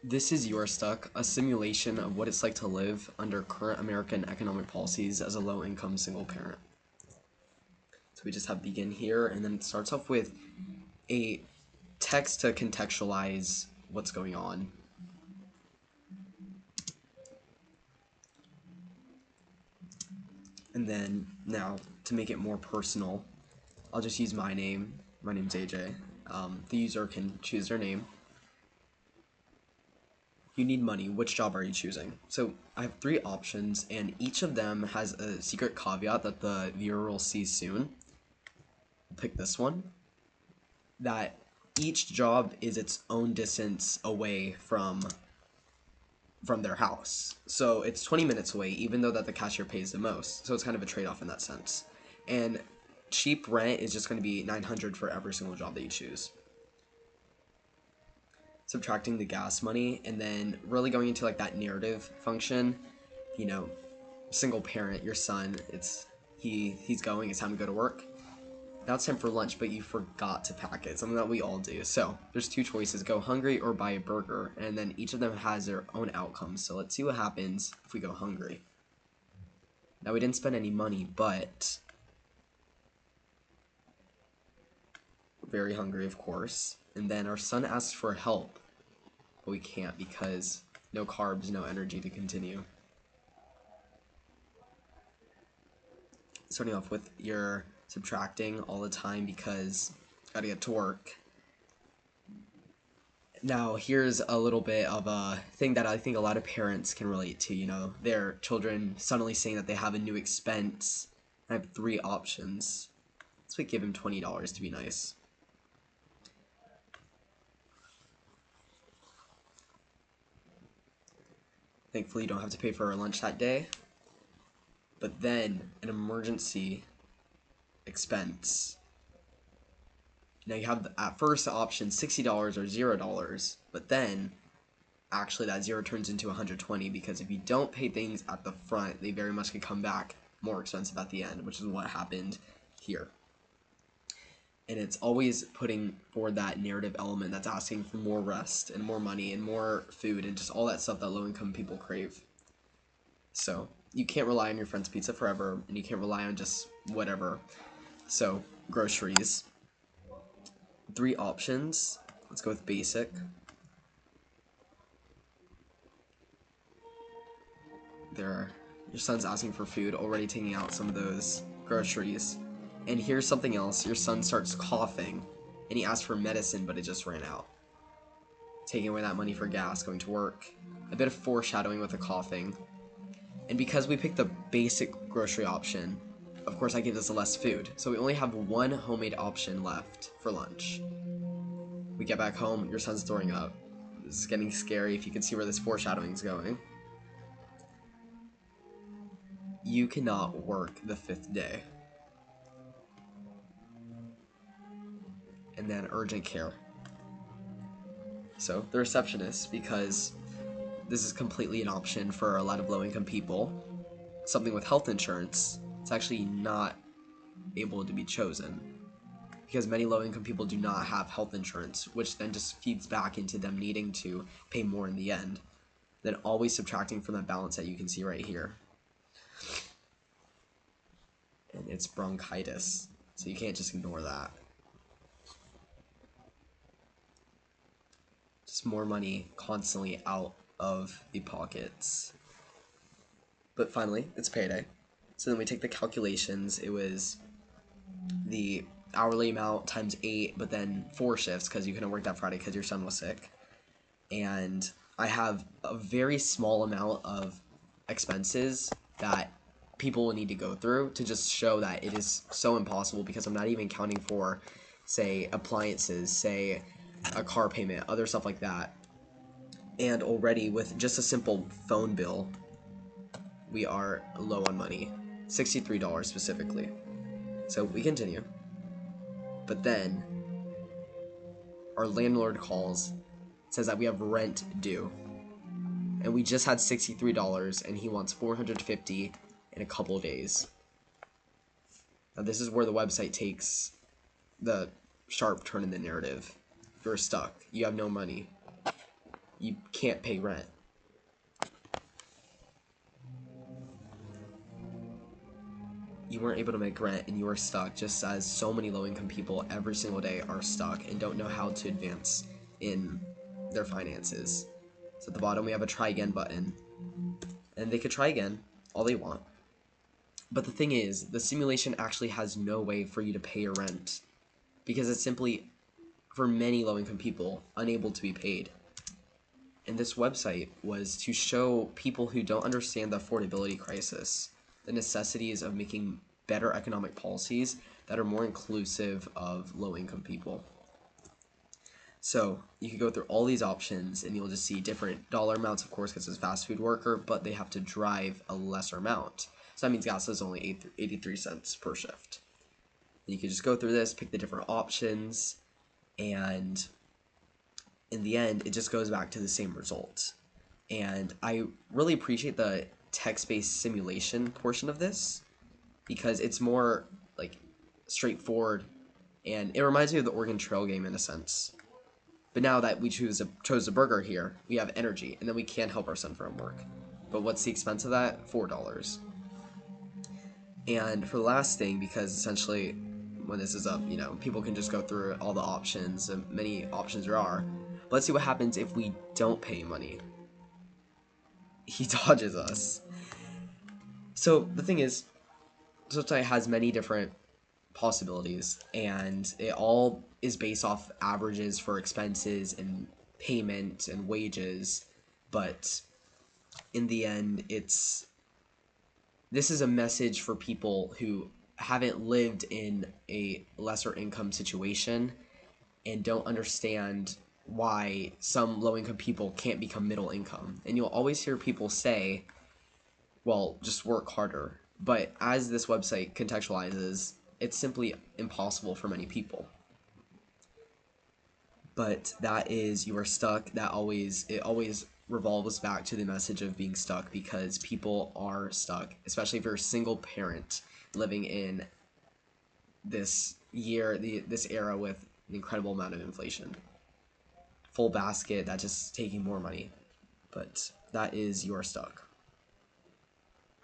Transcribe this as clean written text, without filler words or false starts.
This is You're Stuck, a simulation of what it's like to live under current American economic policies as a low-income single parent. So we just have begin here, and then it starts off with a text to contextualize what's going on. And then now, to make it more personal, I'll just use my name. My name's AJ. The user can choose their name. You need money. Which job are you choosing? So I have 3 options, and each of them has a secret caveat that the viewer will see soon. I'll pick this one. That each job is its own distance away from their house. So it's 20 minutes away, even though that the cashier pays the most. So it's kind of a trade-off in that sense. And cheap rent is just going to be $900 for every single job that you choose. Subtracting the gas money, and then really going into like that narrative function. You know, single parent, your son, he's going, it's time to go to work. Now it's time for lunch, but you forgot to pack it, something that we all do. So there's 2 choices, go hungry or buy a burger, and then each of them has their own outcomes. So let's see what happens if we go hungry. Now we didn't spend any money, but very hungry, of course. And then our son asks for help, but we can't because no carbs, no energy to continue. Starting off with your subtracting all the time because gotta get to work. Now here's a little bit of a thing that I think a lot of parents can relate to, you know, their children suddenly saying that they have a new expense. I have 3 options. Let's give him $20 to be nice. Thankfully you don't have to pay for our lunch that day. But then an emergency expense. Now you have at first the option $60 or $0, but then actually that 0 turns into 120 because if you don't pay things at the front, they very much can come back more expensive at the end, which is what happened here. And it's always putting forward that narrative element that's asking for more rest and more money and more food and just all that stuff that low-income people crave. So you can't rely on your friend's pizza forever, and you can't rely on just whatever. So groceries. 3 options. Let's go with basic. Your son's asking for food, already taking out some of those groceries. And here's something else. Your son starts coughing, and he asks for medicine, but it just ran out. Taking away that money for gas, going to work. A bit of foreshadowing with the coughing. And because we picked the basic grocery option, of course that gives us less food. So we only have 1 homemade option left for lunch. We get back home, your son's throwing up. This is getting scary if you can see where this foreshadowing is going. You cannot work the 5th day. And then urgent care. So the receptionist, because this is completely an option for a lot of low-income people, something with health insurance, it's actually not able to be chosen. Because many low-income people do not have health insurance, which then just feeds back into them needing to pay more in the end. Then always subtracting from that balance that you can see right here. And it's bronchitis, so you can't just ignore that. Just more money constantly out of the pockets. But finally, it's payday. So then we take the calculations. It was the hourly amount times 8, but then 4 shifts because you couldn't work that Friday because your son was sick. And I have a very small amount of expenses that people will need to go through to just show that it is so impossible, because I'm not even counting for, say, appliances, say, a car payment, other stuff like that. And already with just a simple phone bill, we are low on money. $63 specifically. So we continue. But then our landlord calls, says that we have rent due. And we just had $63 and he wants $450 in a couple days. Now this is where the website takes the sharp turn in the narrative. You're stuck. You have no money. you can't pay rent. You weren't able to make rent and you were stuck, just as so many low-income people every single day are stuck and don't know how to advance in their finances. So at the bottom we have a try again button, and they could try again all they want. But the thing is, the simulation actually has no way for you to pay your rent because it's simply, for many low-income people, unable to be paid. And this website was to show people who don't understand the affordability crisis the necessities of making better economic policies that are more inclusive of low-income people. So you can go through all these options and you'll just see different dollar amounts, of course, because it's a fast food worker, but they have to drive a lesser amount. So that means gas is only 83 cents per shift. And you can just go through this, pick the different options, and in the end, it just goes back to the same result. And I really appreciate the text-based simulation portion of this because it's more like straightforward, and it reminds me of the Oregon Trail game in a sense. But now that we chose a burger here, we have energy, and then we can help our son from work. But what's the expense of that? $4. And for the last thing, because essentially when this is up, you know, people can just go through all the options, and many options there are. But let's see what happens if we don't pay money. He dodges us. So the thing is, this website has many different possibilities, and it all is based off averages for expenses and payment and wages, but in the end, this is a message for people who haven't lived in a lesser income situation and don't understand why some low-income people can't become middle income. And you'll always hear people say, well, just work harder. But as this website contextualizes, it's simply impossible for many people. But that is, you are stuck. It always revolves back to the message of being stuck, because people are stuck, especially if you're a single parent living in this era with an incredible amount of inflation. Full basket, that's just taking more money. But that is, you are stuck.